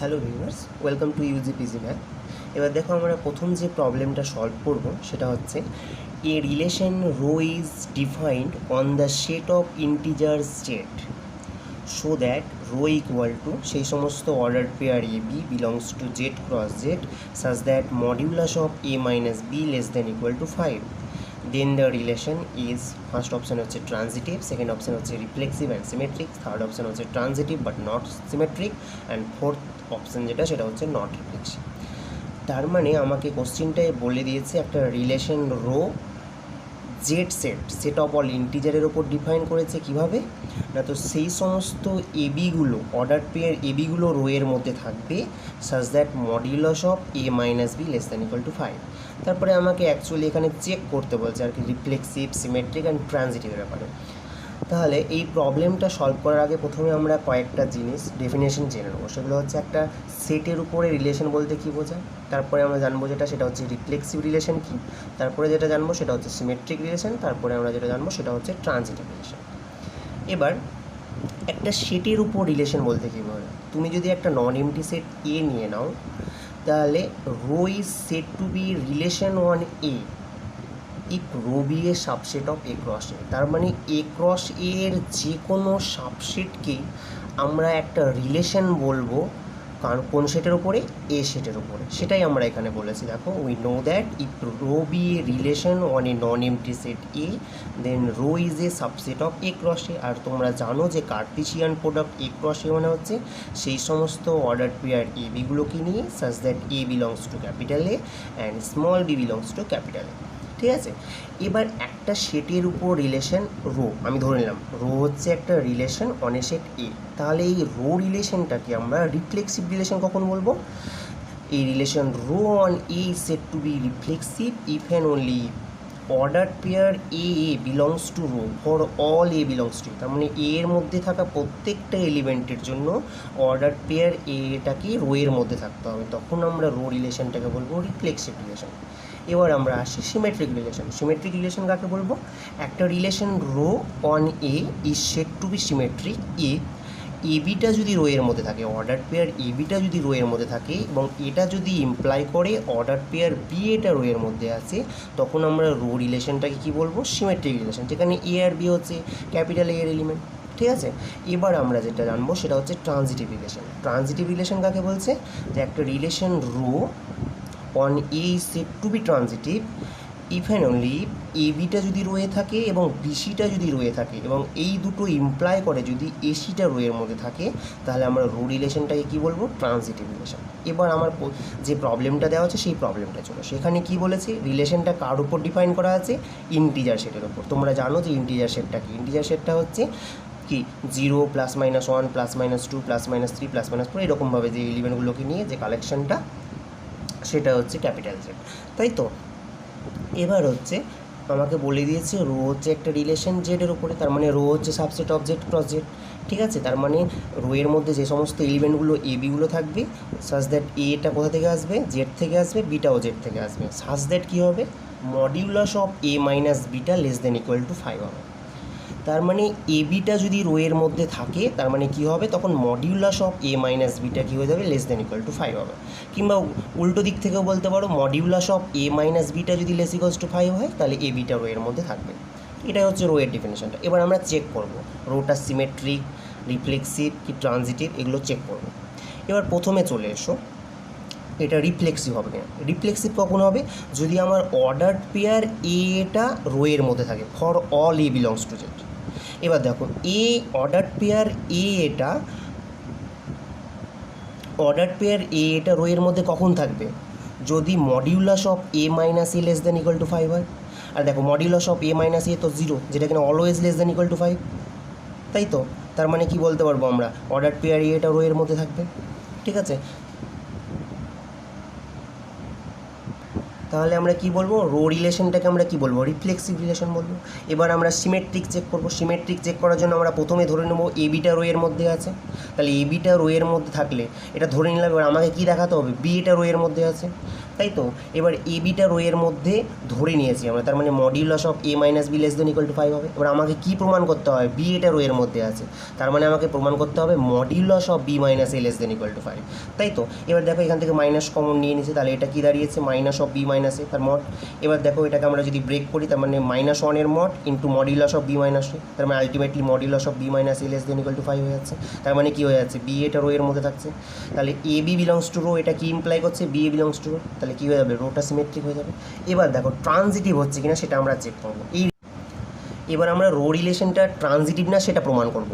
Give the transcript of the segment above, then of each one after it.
Hello viewers, welcome to UGPG math. এবার দেখো আমরা প্রথম যে প্রবলেমটা সলভ করব সেটা হচ্ছে a relation rho is defined on the set of integer set so that rho equal to সেই সমস্ত order pair a B belongs to Z cross Z such that modulus of A minus B less than equal to 5. Then the relation is first option হচ্ছে transitive, second option হচ্ছে reflexive and symmetric, third option হচ্ছে transitive but not symmetric and fourth option যেটা সেটা হচ্ছে not reflexive. তার মানে আমাকে কোশ্চেনটায় বলে দিয়েছে একটা relation rho Z set of all ইন্টিজারের ওপর ডিফাইন করেছে কিভাবে না, তো সেই সমস্ত এবিগুলো অর্ডার পেয়ার এবিগুলো রো এর মধ্যে থাকবে such that modulus of A minus B less than equal to 5। তারপরে আমাকে অ্যাকচুয়ালি এখানে চেক করতে বলছে আর কি রিফ্লেক্সিভ, সিমেট্রিক অ্যান্ড ট্রানজিটিভের ব্যাপারে। তাহলে এই প্রবলেমটা সলভ করার আগে প্রথমে আমরা কয়েকটা জিনিস ডেফিনেশন জেনে নেবো। সেগুলো হচ্ছে একটা সেটের উপরে রিলেশন বলতে কী বোঝায়, তারপরে আমরা জানবো সেটা হচ্ছে রিফ্লেক্সিভ রিলেশন কী, তারপরে যেটা জানবো সেটা হচ্ছে সিমেট্রিক রিলেশন, তারপরে আমরা যেটা জানবো সেটা হচ্ছে ট্রানজিটিভ রিলেশন। এবার একটা সেটের উপর রিলেশন বলতে কী বোঝায়, তুমি যদি একটা নন এমটি সেট এ নিয়ে নাও তাহলে rho is set to be relation on A if rho be a subset of A cross A. তার মানে এ ক্রস এর যে কোনো সাবসেটকেই আমরা একটা রিলেশন বলবো, কারণ কোন সেটের ওপরে, এ সেটের ওপরে। সেটাই আমরা এখানে বলেছি। দেখো, we know that if rho be a relation on a non empty set A then rho is a subset of A cross A. আর তোমরা জানো যে Cartesian product A cross A মানে হচ্ছে সেই সমস্ত অর্ডার পেয়ার এ বিগুলোকে নিয়ে such that a belongs to capital A and small b belongs to capital A. ঠিক আছে, এবার একটা সেটের উপর রিলেশন রো, আমি ধরে নিলাম রো হচ্ছে একটা রিলেশন অন এ সেট এ। তাহলে এই রো রিলেশনটাকে আমরা রিফ্লেক্সিভ রিলেশন কখন বলবো? এই relation rho on A set to B reflexive if and only order pair A belongs to rho for all A belongs to. তার মানে এ এর মধ্যে থাকা প্রত্যেকটা এলিমেন্টের জন্য অর্ডার পেয়ার এটাকে রো এর মধ্যে থাকতে হবে, তখন আমরা রো রিলেশনটাকে বলবো রিফ্লেক্সিভ রিলেশন। এবার আমরা আসি সিমেট্রিক রিলেশন। সিমেট্রিক রিলেশন কাকে বলবো? একটা relation rho on A is set to be symmetric if এবিটা যদি রো এর মধ্যে থাকে, অর্ডার পেয়ার এবিটা যদি রো এর মধ্যে থাকে এবং এটা যদি ইমপ্লাই করে অর্ডার পেয়ার বি এটা রো এর মধ্যে আছে, তখন আমরা রো রিলেশনটাকে কী বলবো? সিমেট্রিক রিলেশন, যেখানে এ আর বি হচ্ছে ক্যাপিটাল এ এর এলিমেন্ট। ঠিক আছে, এবার আমরা যেটা জানবো সেটা হচ্ছে ট্রানজিটিভ রিলেশন। ট্রানজিটিভ রিলেশন কাকে বলছে? যে একটা relation rho on A is set to be transitive if and only if বিটা যদি রয়ে থাকে এবং বিসিটা যদি রয়ে থাকে এবং এই দুটো ইমপ্লাই করে যদি এসিটা রো এর মধ্যে থাকে, তাহলে আমরা রো রিলেশনটাকে কী বলবো? Transitive relation. এবার আমার যে প্রবলেমটা দেওয়া আছে সেই প্রবলেমটা চলো, সেখানে কী বলেছে? রিলেশনটা কার উপর ডিফাইন করা আছে? ইন্টিজার সেটের ওপর। তোমরা জানো যে ইন্টিজার সেটটা কি? ইন্টিজার সেটটা হচ্ছে কি 0 +-1 +-2 +-3 +-4 এরকমভাবে যে এলিমেন্টগুলোকে নিয়ে যে কালেকশনটা, সেটা হচ্ছে ক্যাপিটাল জেড, তাই তো? এবার হচ্ছে আমাকে বলে দিয়েছে রো হচ্ছে একটা রিলেশন জেডের উপরে, তার মানে রো হচ্ছে subset of Z cross Z. ঠিক আছে, তার মানে রো এর মধ্যে যে সমস্ত এলিমেন্টগুলো এ বিগুলো থাকবে সাচ দ্যাট এটা কোথা থেকে আসবে? জেড থেকে আসবে, বিটাও জেড থেকে আসবে। সাচ দ্যাট কী হবে? Modulus of A minus beta less than equal to 5 হবে। তার মানে এ বিটা যদি রো এর মধ্যে থাকে তার মানে কী হবে? তখন modulus of A minus beta কী হয়ে যাবে? লেস দেন ইকুয়াল টু 5 হবে। কিংবা উল্টো দিক থেকেও বলতে পারো modulus of A minus beta যদি লেস ইকুয়ালস টু 5 হয় তাহলে এ বিটা রো এর মধ্যে থাকবে। এটাই হচ্ছে রো এর ডেফিনেশনটা। এবার আমরা চেক করব রোটা সিমেট্রিক, রিফ্লেক্সিভ কি ট্রানজিটিভ, এগুলো চেক করব। এবার প্রথমে চলে এসো, এটা রিফ্লেক্সিভ হবে কিনা। রিফ্লেক্সিভ কখন হবে? যদি আমার অর্ডার পেয়ার এটা রো এর মধ্যে থাকে for all A belongs to Z. এবার দেখো এ অর্ডার পেয়ার এটা অর্ডার পেয়ার এটা রো এর মধ্যে কখন থাকবে? যদি modulus of A minus A less than equal to 5 হয়। আর দেখো মডিউলাস অফ এ মাইনাস এ তো 0, যেটা কিনা always less than equal to 5, তাই তো? তার মানে কি বলতে পারবো আমরা? অর্ডার পেয়ার এটা রো এর মধ্যে থাকবে। ঠিক আছে, তাহলে আমরা কি বলবো? রো রিলেশনটাকে আমরা কি বলবো? রিফ্লেক্সিভ রিলেশন বলবো। এবার আমরা সিমেট্রিক চেক করব। সিমেট্রিক চেক করার জন্য আমরা প্রথমে ধরে নেব এ বিটা রো এর মধ্যে আছে। তাহলে এ বিটা রো এর মধ্যে থাকলে এটা ধরে নিলাম। এবার আমাকে কি দেখাতে হবে? বি এটা রো এর মধ্যে আছে। তাই তো। এবার এ বিটা রো এর মধ্যে ধরে নিয়েছি আমরা, তার মানে modulus of A minus B less than equal to 5 হবে। এবার আমাকে কি প্রমাণ করতে হবে, বি এটা রো এর মধ্যে আছে, তার মানে আমাকে প্রমাণ করতে হবে modulus of B minus A less than equal to 5, তাই তো। এবার দেখো এখান থেকে মাইনাস কমন নিয়ে নিয়েছে, তাহলে এটা কি দাঁড়িয়েছে, minus of B minus a তার মড। এবার দেখো এটাকে আমরা যদি ব্রেক করি, তার মানে -1 এর mod into modulus of B minus a, তার মানে ultimately modulus of B minus A less than equal to 5 হয়ে যাচ্ছে। তার মানে কি হয়ে যাচ্ছে, বি এটা রো এর মধ্যে থাকছে, তাহলে A B belongs to rho, এটা কি ইমপ্লাই করছে, B A belongs to rho, তাহলে কী হয়ে যাবে, রোটা সিমেট্রিক হয়ে যাবে। এবার দেখো ট্রানজিটিভ হচ্ছে কিনা সেটা আমরা চেক করবো। এবার আমরা রো রিলেশনটা ট্রানজিটিভ না সেটা প্রমাণ করব।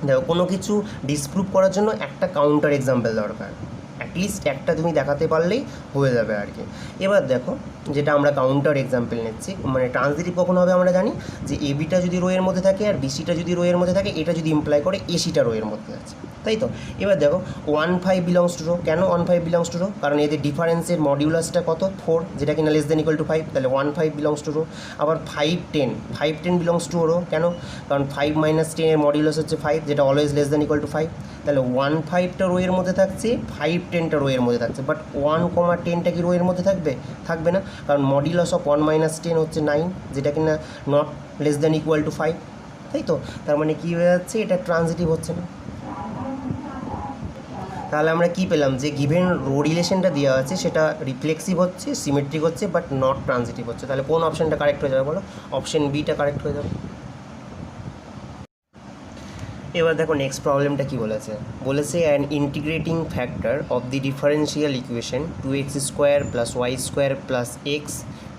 দেখো কোনো কিছু ডিসপ্রুভ করার জন্য একটা কাউন্টার এক্সাম্পল দরকার, অ্যাটলিস্ট একটা তুমি দেখাতে পারলেই হয়ে যাবে আর কি। এবার দেখো যেটা আমরা কাউন্টার এক্সাম্পল নিচ্ছি, মানে ট্রানজিটিভ কখন হবে আমরা জানি যে এ বিটা যদি রো এর মধ্যে থাকে আর বিসিটা যদি রো এর মধ্যে থাকে, এটা যদি ইমপ্লাই করে এসিটা রো এর মধ্যে আছে, তাই তো। এবার দেখো 1 5 বিলংস টু রো, কেন 1 5 বিলংস টু রো, কারণ এদের ডিফারেন্সের মডিউলাসটা কত 4, যেটা কিনা লেস দেন ইকুয়াল টু 5, তাহলে 1 5 বিলংস টু রো। আবার 5 10 বিলংস টু রো, কেন, কারণ 5 মাইনাস 10 এর মডিউলাস হচ্ছে 5, যেটা always less than equal to 5, তাহলে 1 5টা রো এর মধ্যে থাকছে, 5 10টা রো এর মধ্যে থাকছে, বাট 1 10টা কি রো এর মধ্যে থাকবে, থাকবে না, কারণ মডিউলাস অফ 1 মাইনাস 10 হচ্ছে 9, যেটা কিনা not less than equal to 5, তাই তো। তার মানে কী হয়ে যাচ্ছে, এটা ট্রানজিটিভ হচ্ছে না। তাহলে আমরা কি পেলাম, যে গিভেন রো রিলেশনটা দেওয়া আছে সেটা রিফ্লেক্সিভ হচ্ছে, সিমেট্রিক হচ্ছে, বাট নট ট্রানজিটিভ হচ্ছে। তাহলে কোন অপশানটা কারেক্ট হয়ে যাবে বলো, অপশন বিটা কারেক্ট হয়ে যাবে। এবার দেখো নেক্সট প্রবলেমটা কি বলেছে, বলেছে an integrating factor of the differential equation 2x square plus Y square plus X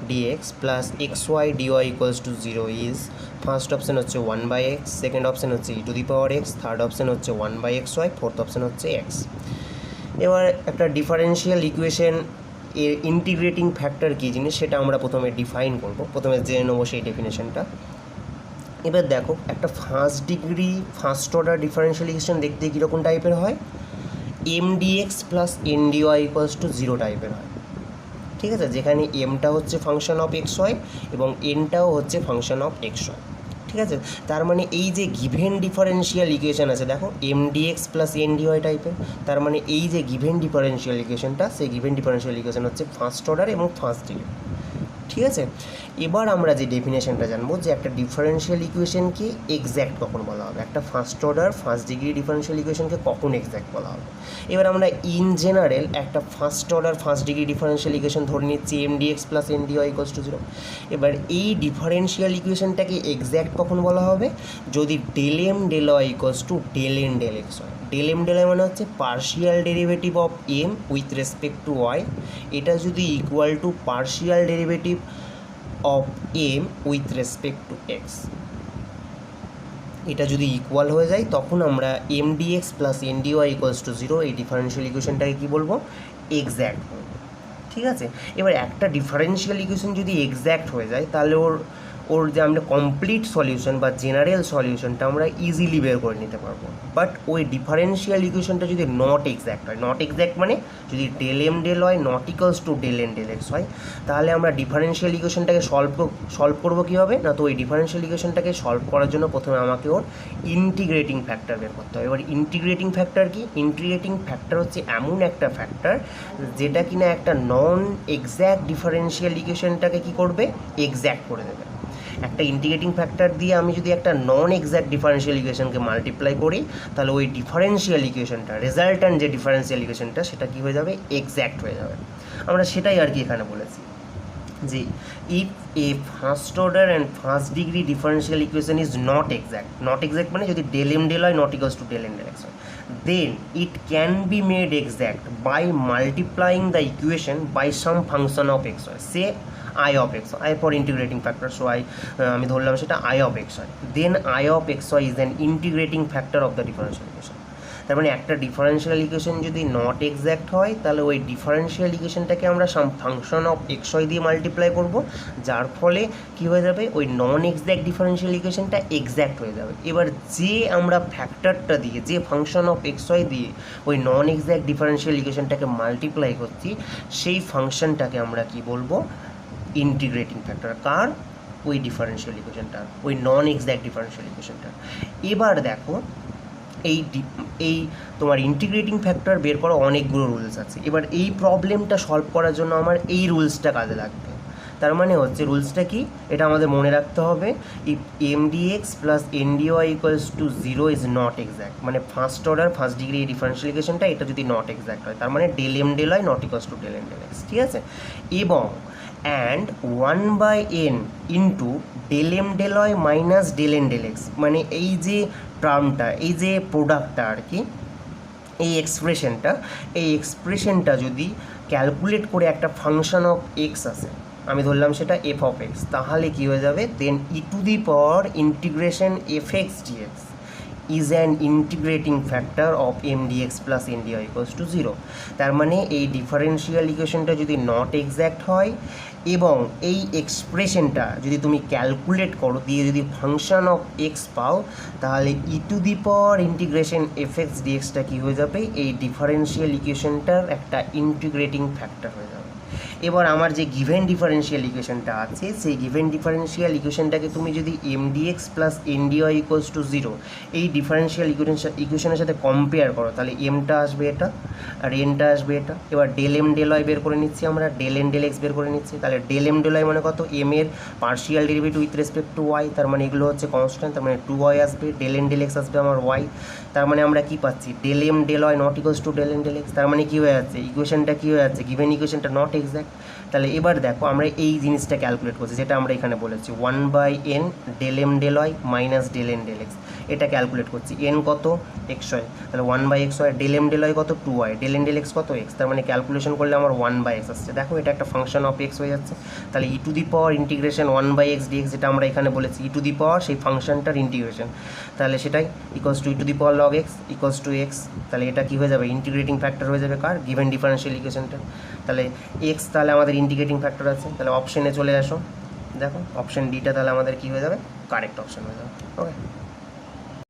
dx plus X Y dy equals to 0 is, first option হচ্ছে 1/x, সেকেন্ড অপশান হচ্ছে e⁴x, থার্ড অপশান হচ্ছে 1/xy, fourth option হচ্ছে x. এবার একটা differential equation এর integrating factor কী জিনিস সেটা আমরা প্রথমে ডিফাইন করব, প্রথমে জেনে নেবো সেই ডেফিনেশনটা। এবার দেখো একটা first degree first order differential equation দেখতে কীরকম টাইপের হয়, mdx plus ndy equals to 0 টাইপের হয়, ঠিক আছে, যেখানে এমটা হচ্ছে ফাংশন অফ এক্স ওয়াই এবং এনটাও হচ্ছে ফাংশন অফ এক্স ওয়াই, ঠিক আছে। তার মানে এই যে গিভেন ডিফারেন্সিয়াল ইকুয়েশন আছে দেখো mdx প্লাস ndy টাইপের, তার মানে এই যে গিভেন ডিফারেন্সিয়াল ইকুয়েশনটা, সেই গিভেন ডিফারেন্সিয়াল ইকুয়েশন হচ্ছে ফার্স্ট অর্ডার এবং ফার্স্ট ডিগ্রি, ঠিক আছে। এবার আমরা যে ডেফিনেশনটা জানবো যে একটা ডিফারেন্সিয়াল ইকুয়েশনকে এক্স্যাক্ট কখন বলা হবে, একটা first order first degree differential ইকুয়েশনকে কখন এক্স্যাক্ট বলা হবে। এবার আমরা ইন জেনারেল একটা first order first degree differential equation ধরে নিচ্ছি mdx plus ndy equals to 0। এবার এই ডিফারেন্সিয়াল ইকুয়েশনটাকে এক্স্যাক্ট কখন বলা হবে, যদি del M del Y equals to del N del X হয়। ডেল এম ডেল ওয়াই মানে হচ্ছে partial derivative of M with respect to Y, এটা যদি equal to partial derivative of M with respect to X, এটা যদি ইকুয়াল হয়ে যায় তখন আমরা mdx plus ndy equals to 0 এই ডিফারেন্সিয়াল ইকুয়েশনটাকে কী বলবো, এক্স্যাক্ট বলবো, ঠিক আছে। এবার একটা ডিফারেন্সিয়াল ইকুয়েশন যদি এক্স্যাক্ট হয়ে যায় তাহলে ওর যে আমরা কমপ্লিট সলিউশন বা জেনারেল সলিউশনটা আমরা ইজিলি বের করে নিতে পারবো। বাট ওই ডিফারেন্সিয়াল ইকুয়েশনটা যদি নট এক্স্যাক্ট হয়, নট এক্স্যাক্ট মানে যদি del M del Y not equals to del N del X হয়, তাহলে আমরা ডিফারেন্সিয়াল ইকুয়েশনটাকে সলভ করবো কীভাবে না, তো ওই ডিফারেন্সিয়াল ইকুয়েশনটাকে সলভ করার জন্য প্রথমে আমাকে ওর ইন্টিগ্রেটিং ফ্যাক্টর বের করতে হবে। এবার ইন্টিগ্রেটিং ফ্যাক্টর কি, ইন্টিগ্রেটিং ফ্যাক্টর হচ্ছে এমন একটা ফ্যাক্টর যেটা কিনা একটা নন এক্স্যাক্ট ডিফারেন্সিয়াল ইকুয়েশনটাকে কী করবে, এক্স্যাক্ট করে দেবে। একটা ইন্টিগ্রেটিং ফ্যাক্টর দিয়ে আমি যদি একটা নন এক্স্যাক্ট ডিফারেন্সিয়াল ইকুয়েশনকে মাল্টিপ্লাই করি, তাহলে ওই ডিফারেন্সিয়াল ইকুয়েশনটা রেজাল্ট্যান্ট যে ডিফারেন্সিয়াল ইকুয়েশনটা সেটা কী হয়ে যাবে, এক্স্যাক্ট হয়ে যাবে। আমরা সেটাই আর কি এখানে বলেছি যে if a first order and first degree differential equation is not exact মানে যদি ডেল এম ডেল হয় not equals to del N del X হয়, then it can be made exact by multiplying the equation by some function of x y, say I of x, I for integrating factor, so আমি ধরলাম সেটা I of x y, then I of x y is an integrating factor of the differential equation। তার মানে একটা differential equation যদি not exact হয় তাহলে ওই ডিফারেন্সিয়াল ইকুয়েশনটাকে আমরা সাম ফাংশন অফ এক্স ওয়াই দিয়ে মাল্টিপ্লাই করব, যার ফলে কী হয়ে যাবে, ওই নন এক্স্যাক্ট ডিফারেন্সিয়াল ইকুয়েশনটা এক্স্যাক্ট হয়ে যাবে। এবার যে আমরা ফ্যাক্টরটা দিয়ে, যে ফাংশন অফ এক্স ওয়াই দিয়ে ওই নন এক্স্যাক্ট ডিফারেন্সিয়াল ইকুয়েশনটাকে মাল্টিপ্লাই করছি, সেই ফাংশনটাকে আমরা কি বলবো, ইন্টিগ্রেটিং ফ্যাক্টর। কার, ওই ডিফারেন্সিয়াল ইকুয়েশনটা, ওই নন এক্স্যাক্ট ডিফারেন্সিয়াল ইকুয়েশনটা। এবার দেখো এই এই তোমার ইন্টিগ্রেটিং ফ্যাক্টর বের করা অনেকগুলো রুলস আছে। এবার এই প্রবলেমটা সলভ করার জন্য আমার এই রুলসটা কাজে লাগবে। তার মানে হচ্ছে রুলসটা কি, এটা আমাদের মনে রাখতে হবে, if M dx plus N dy equals to zero is not exact, মানে ফার্স্ট অর্ডার ফার্স্ট ডিগ্রি এই ডিফারেন্সিয়াল ইকুয়েশনটা এটা যদি নট এক্স্যাক্ট হয়, তার মানে del M del Y not equals to del M del X, ঠিক আছে। এবং and 1/n into del M del Y minus del N del X, মানে এই যে টার্মটা, এই যে প্রোডাক্টটা আর কি, এই এক্সপ্রেশনটা যদি ক্যালকুলেট করে একটা ফাংশন অফ এক্স আছে, আমি ধরলাম সেটা এফ অফ এক্স, তাহলে কী হয়ে যাবে, then e to the power integration f x dx is an integrating factor of M dx plus N dy equals to zero. তার মানে এই ডিফারেন্সিয়াল ইকুয়েশনটা যদি নট এক্স্যাক্ট হয় এবং এই এক্সপ্রেশনটা যদি তুমি ক্যালকুলেট করো দিয়ে যদি ফাংশন অফ এক্স পাও, তাহলে e to the power integration f x ডিএক্সটা কী হয়ে যাবে, এই ডিফারেন্সিয়াল ইকুয়েশনটার একটা ইন্টিগ্রেটিং ফ্যাক্টর হয়ে যাবে। এবার আমার যে গিভেন ডিফারেন্সিয়াল ইকুয়েশনটা আছে, সেই গিভেন ডিফারেন্সিয়াল ইকুয়েশনটাকে তুমি যদি M dx plus N dy equals to zero এই ডিফারেন্সিয়াল ইকুয়েশনের সাথে কম্পেয়ার করো, তাহলে এমটা আসবে এটা আর এনটা আসবে এটা। এবার ডেল এম ডেল ওয়াই বের করে নিচ্ছি আমরা, ডেল এন ডেল এক্স বের করে নিচ্ছি, তাহলে ডেল এম ডেল ওয়াই মানে কত, এম এর partial derivative with respect to Y, তার মানে এগুলো হচ্ছে কনস্ট্যান্ট, তার মানে 2y আসবে, ডেল এন ডেল এক্স আসবে আমার ওয়াই, তার মানে আমরা কী পাচ্ছি, del M del Y not equals to del N del X, তার মানে কী হয়ে যাচ্ছে, ইকুয়েশনটা কী হয়ে যাচ্ছে, গিভেন ইকুয়েশনটা নট এক্স্যাক্ট। তাহলে এবার দেখো আমরা এই জিনিসটা ক্যালকুলেট করছি, যেটা আমরা এখানে বলেছি 1/n del M del Y minus del N del X, এটা ক্যালকুলেট করছি, এন কত এক্স ওয়াই, তাহলে 1/x Y, del M del Y কত 2y, del N del X কত এক্স, তার মানে ক্যালকুলেশন করলে আমার 1/x আসছে। দেখো এটা একটা ফাংশন অফ এক্স হয়ে যাচ্ছে, তাহলে e to the power integration 1/x dx, যেটা আমরা এখানে বলেছি ই টু দি পাওয়ার সেই ফাংশনটার ইন্টিগ্রেশন, তাহলে সেটাই equals to E to the power log x equals to x, তাহলে এটা কী হয়ে যাবে, ইন্টিগ্রেটিং ফ্যাক্টর হয়ে যাবে কার, গিভেন ডিফারেন্সিয়াল ইকুয়েশনটা। তাহলে এক্স তাহলে আমাদের ইন্টিগ্রেটিং ফ্যাক্টর আছে, তাহলে অপশনে চলে আসো, দেখো অপশন ডিটা তাহলে আমাদের কী হয়ে যাবে, কারেক্ট অপশন হয়ে যাবে। ওকে।